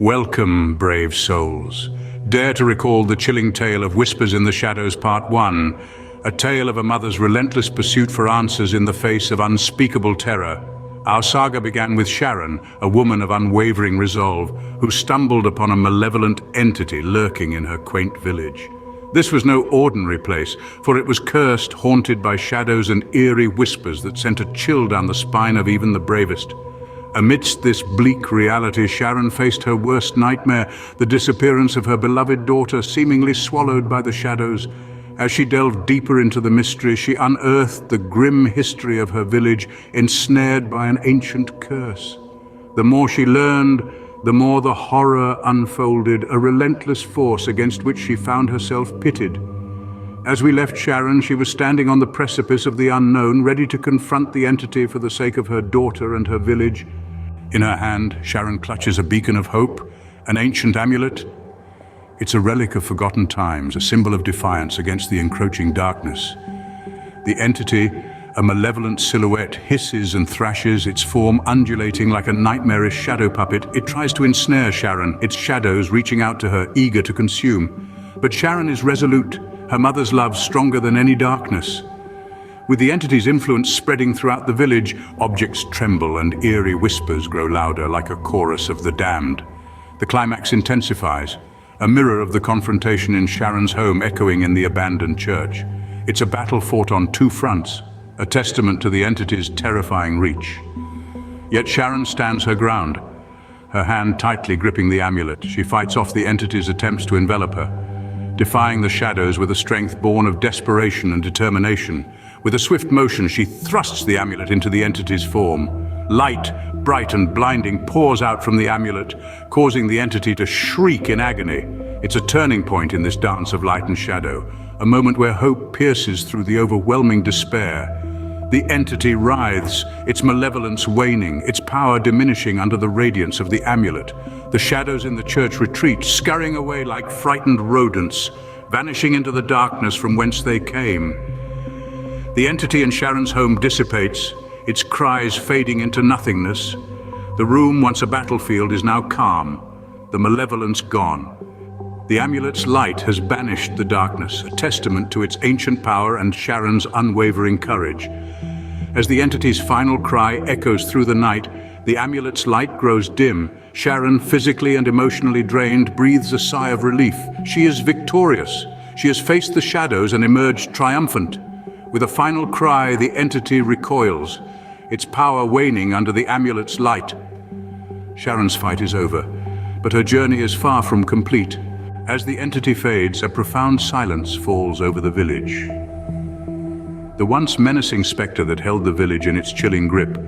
Welcome, brave souls. Dare to recall the chilling tale of Whispers in the Shadows Part 1, a tale of a mother's relentless pursuit for answers in the face of unspeakable terror. Our saga began with Sharon, a woman of unwavering resolve, who stumbled upon a malevolent entity lurking in her quaint village. This was no ordinary place, for it was cursed, haunted by shadows and eerie whispers that sent a chill down the spine of even the bravest. Amidst this bleak reality, Sharon faced her worst nightmare, the disappearance of her beloved daughter, seemingly swallowed by the shadows. As she delved deeper into the mystery, she unearthed the grim history of her village, ensnared by an ancient curse. The more she learned, the more the horror unfolded, a relentless force against which she found herself pitted. As we left Sharon, she was standing on the precipice of the unknown, ready to confront the entity for the sake of her daughter and her village. In her hand, Sharon clutches a beacon of hope, an ancient amulet. It's a relic of forgotten times, a symbol of defiance against the encroaching darkness. The entity, a malevolent silhouette, hisses and thrashes, its form undulating like a nightmarish shadow puppet. It tries to ensnare Sharon, its shadows reaching out to her, eager to consume. But Sharon is resolute, her mother's love stronger than any darkness. With the entity's influence spreading throughout the village, objects tremble and eerie whispers grow louder like a chorus of the damned. The climax intensifies, a mirror of the confrontation in Sharon's home echoing in the abandoned church. It's a battle fought on two fronts, a testament to the entity's terrifying reach. Yet Sharon stands her ground, her hand tightly gripping the amulet. She fights off the entity's attempts to envelop her, defying the shadows with a strength born of desperation and determination. With a swift motion, she thrusts the amulet into the entity's form. Light, bright and blinding, pours out from the amulet, causing the entity to shriek in agony. It's a turning point in this dance of light and shadow, a moment where hope pierces through the overwhelming despair. The entity writhes, its malevolence waning, its power diminishing under the radiance of the amulet. The shadows in the church retreat, scurrying away like frightened rodents, vanishing into the darkness from whence they came. The entity in Sharon's home dissipates, its cries fading into nothingness. The room, once a battlefield, is now calm, the malevolence gone. The amulet's light has banished the darkness, a testament to its ancient power and Sharon's unwavering courage. As the entity's final cry echoes through the night, the amulet's light grows dim. Sharon, physically and emotionally drained, breathes a sigh of relief. She is victorious. She has faced the shadows and emerged triumphant. With a final cry, the entity recoils, its power waning under the amulet's light. Sharon's fight is over, but her journey is far from complete. As the entity fades, a profound silence falls over the village. The once menacing specter that held the village in its chilling grip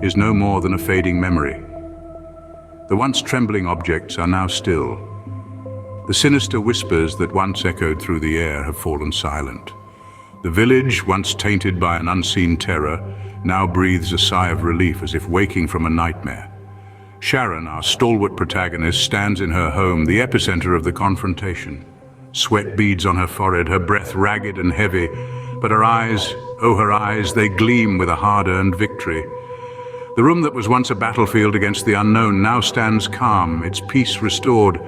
is no more than a fading memory. The once trembling objects are now still. The sinister whispers that once echoed through the air have fallen silent. The village, once tainted by an unseen terror, now breathes a sigh of relief as if waking from a nightmare. Sharon, our stalwart protagonist, stands in her home, the epicenter of the confrontation. Sweat beads on her forehead, her breath ragged and heavy, but her eyes, oh her eyes, they gleam with a hard-earned victory. The room that was once a battlefield against the unknown now stands calm, its peace restored,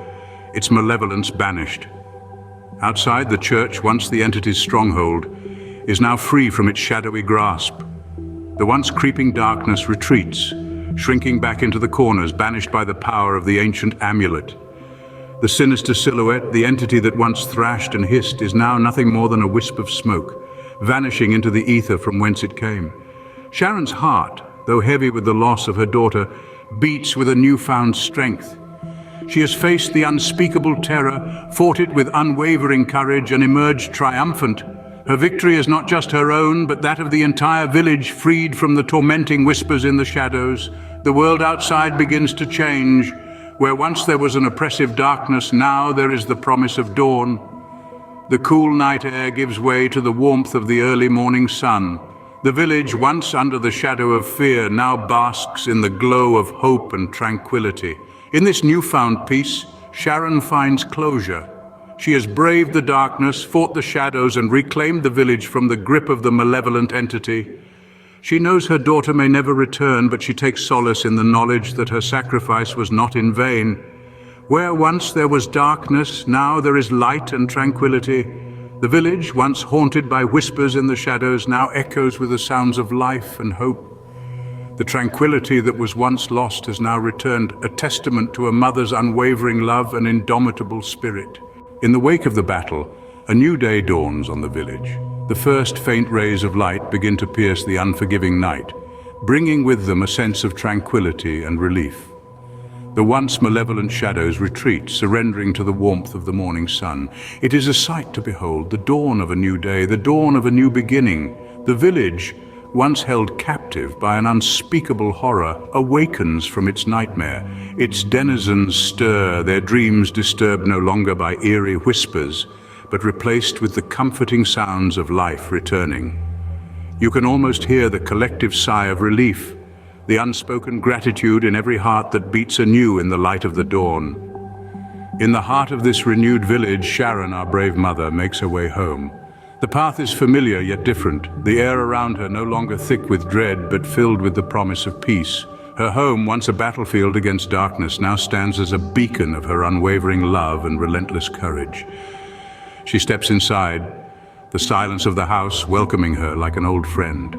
its malevolence banished. Outside, the church, once the entity's stronghold, is now free from its shadowy grasp. The once creeping darkness retreats, shrinking back into the corners, banished by the power of the ancient amulet. The sinister silhouette, the entity that once thrashed and hissed, is now nothing more than a wisp of smoke, vanishing into the ether from whence it came. Sharon's heart, though heavy with the loss of her daughter, beats with a newfound strength. She has faced the unspeakable terror, fought it with unwavering courage, and emerged triumphant. Her victory is not just her own, but that of the entire village, freed from the tormenting whispers in the shadows. The world outside begins to change. Where once there was an oppressive darkness, now there is the promise of dawn. The cool night air gives way to the warmth of the early morning sun. The village, once under the shadow of fear, now basks in the glow of hope and tranquility. In this newfound peace, Sharon finds closure. She has braved the darkness, fought the shadows, and reclaimed the village from the grip of the malevolent entity. She knows her daughter may never return, but she takes solace in the knowledge that her sacrifice was not in vain. Where once there was darkness, now there is light and tranquility. The village, once haunted by whispers in the shadows, now echoes with the sounds of life and hope. The tranquility that was once lost has now returned, a testament to a mother's unwavering love and indomitable spirit. In the wake of the battle, a new day dawns on the village. The first faint rays of light begin to pierce the unforgiving night, bringing with them a sense of tranquility and relief. The once malevolent shadows retreat, surrendering to the warmth of the morning sun. It is a sight to behold, the dawn of a new day, the dawn of a new beginning. The village, once held captive by an unspeakable horror, awakens from its nightmare. Its denizens stir, their dreams disturbed no longer by eerie whispers, but replaced with the comforting sounds of life returning. You can almost hear the collective sigh of relief, the unspoken gratitude in every heart that beats anew in the light of the dawn. In the heart of this renewed village, Sharon, our brave mother, makes her way home. The path is familiar yet different, the air around her no longer thick with dread but filled with the promise of peace. Her home, once a battlefield against darkness, now stands as a beacon of her unwavering love and relentless courage. She steps inside, the silence of the house welcoming her like an old friend.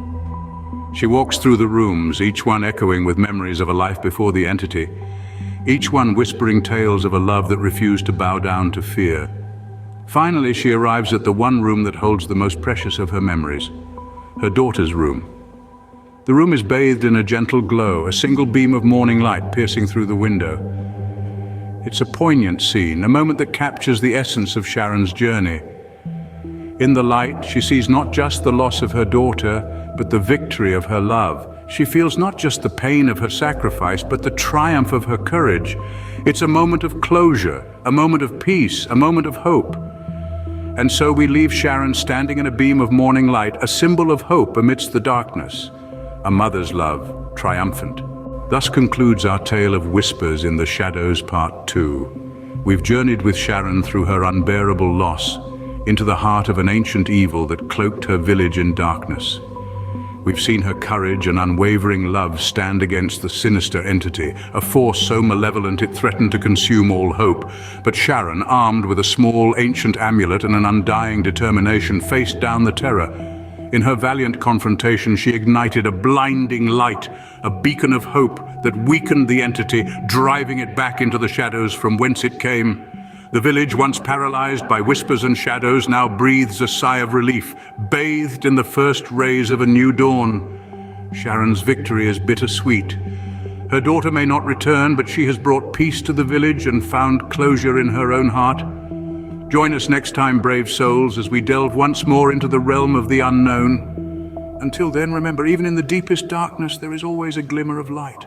She walks through the rooms, each one echoing with memories of a life before the entity, each one whispering tales of a love that refused to bow down to fear. Finally, she arrives at the one room that holds the most precious of her memories, her daughter's room. The room is bathed in a gentle glow, a single beam of morning light piercing through the window. It's a poignant scene, a moment that captures the essence of Sharon's journey. In the light, she sees not just the loss of her daughter, but the victory of her love. She feels not just the pain of her sacrifice, but the triumph of her courage. It's a moment of closure, a moment of peace, a moment of hope. And so we leave Sharon standing in a beam of morning light, a symbol of hope amidst the darkness, a mother's love, triumphant. Thus concludes our tale of Whispers in the Shadows Part 2. We've journeyed with Sharon through her unbearable loss, into the heart of an ancient evil that cloaked her village in darkness. We've seen her courage and unwavering love stand against the sinister entity, a force so malevolent it threatened to consume all hope. But Sharon, armed with a small ancient amulet and an undying determination, faced down the terror. In her valiant confrontation, she ignited a blinding light, a beacon of hope that weakened the entity, driving it back into the shadows from whence it came. The village, once paralyzed by whispers and shadows, now breathes a sigh of relief, bathed in the first rays of a new dawn. Sharon's victory is bittersweet. Her daughter may not return, but she has brought peace to the village and found closure in her own heart. Join us next time, brave souls, as we delve once more into the realm of the unknown. Until then, remember, even in the deepest darkness, there is always a glimmer of light.